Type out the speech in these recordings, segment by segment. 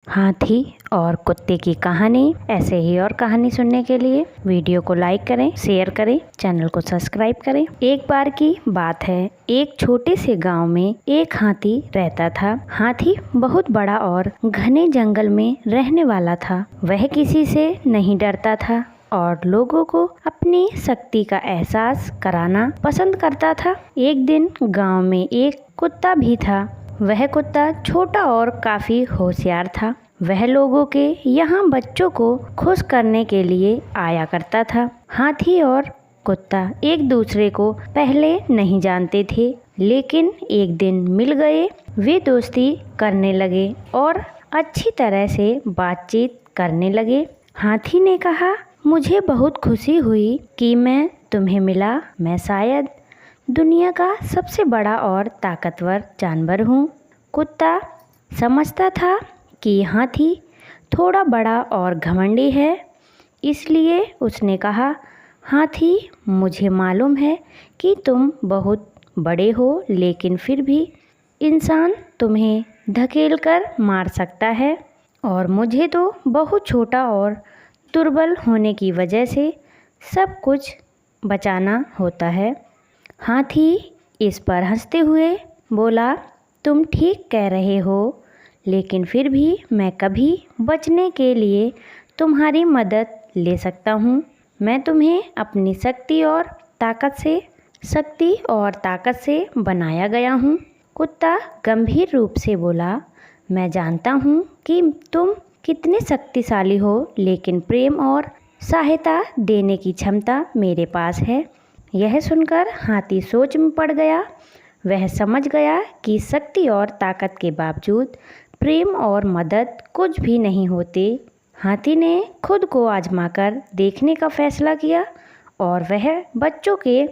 हाथी और कुत्ते की कहानी। ऐसे ही और कहानी सुनने के लिए वीडियो को लाइक करें, शेयर करें, चैनल को सब्सक्राइब करें। एक बार की बात है, एक छोटे से गांव में एक हाथी रहता था। हाथी बहुत बड़ा और घने जंगल में रहने वाला था। वह किसी से नहीं डरता था और लोगों को अपनी शक्ति का एहसास कराना पसंद करता था। एक दिन गांव में एक कुत्ता भी था। वह कुत्ता छोटा और काफी होशियार था। वह लोगों के यहाँ बच्चों को खुश करने के लिए आया करता था। हाथी और कुत्ता एक दूसरे को पहले नहीं जानते थे, लेकिन एक दिन मिल गए। वे दोस्ती करने लगे और अच्छी तरह से बातचीत करने लगे। हाथी ने कहा, मुझे बहुत खुशी हुई कि मैं तुम्हें मिला। मैं शायद दुनिया का सबसे बड़ा और ताकतवर जानवर हूँ। कुत्ता समझता था कि हाथी थोड़ा बड़ा और घमंडी है, इसलिए उसने कहा, हाथी, मुझे मालूम है कि तुम बहुत बड़े हो, लेकिन फिर भी इंसान तुम्हें धकेलकर मार सकता है और मुझे तो बहुत छोटा और दुर्बल होने की वजह से सब कुछ बचाना होता है। हाथी इस पर हंसते हुए बोला, तुम ठीक कह रहे हो, लेकिन फिर भी मैं कभी बचने के लिए तुम्हारी मदद ले सकता हूँ। मैं तुम्हें अपनी शक्ति और ताकत से बनाया गया हूँ। कुत्ता गंभीर रूप से बोला, मैं जानता हूँ कि तुम कितने शक्तिशाली हो, लेकिन प्रेम और सहायता देने की क्षमता मेरे पास है। यह सुनकर हाथी सोच में पड़ गया। वह समझ गया कि शक्ति और ताकत के बावजूद प्रेम और मदद कुछ भी नहीं होते। हाथी ने खुद को आजमाकर देखने का फैसला किया और वह बच्चों के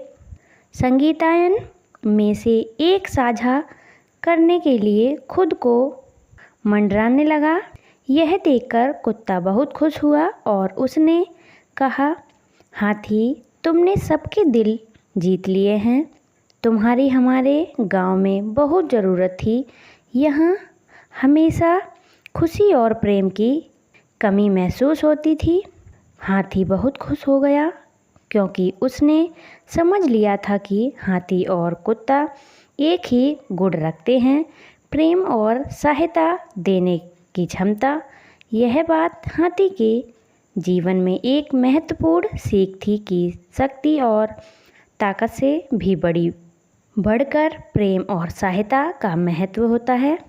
संगीतायन में से एक साझा करने के लिए खुद को मंडराने लगा। यह देखकर कुत्ता बहुत खुश हुआ और उसने कहा, हाथी, तुमने सबके दिल जीत लिए हैं। तुम्हारी हमारे गांव में बहुत ज़रूरत थी। यहाँ हमेशा खुशी और प्रेम की कमी महसूस होती थी। हाथी बहुत खुश हो गया क्योंकि उसने समझ लिया था कि हाथी और कुत्ता एक ही गुण रखते हैं, प्रेम और सहायता देने की क्षमता। यह बात हाथी के जीवन में एक महत्वपूर्ण सीख थी कि शक्ति और ताकत से भी बढ़कर प्रेम और सहायता का महत्व होता है।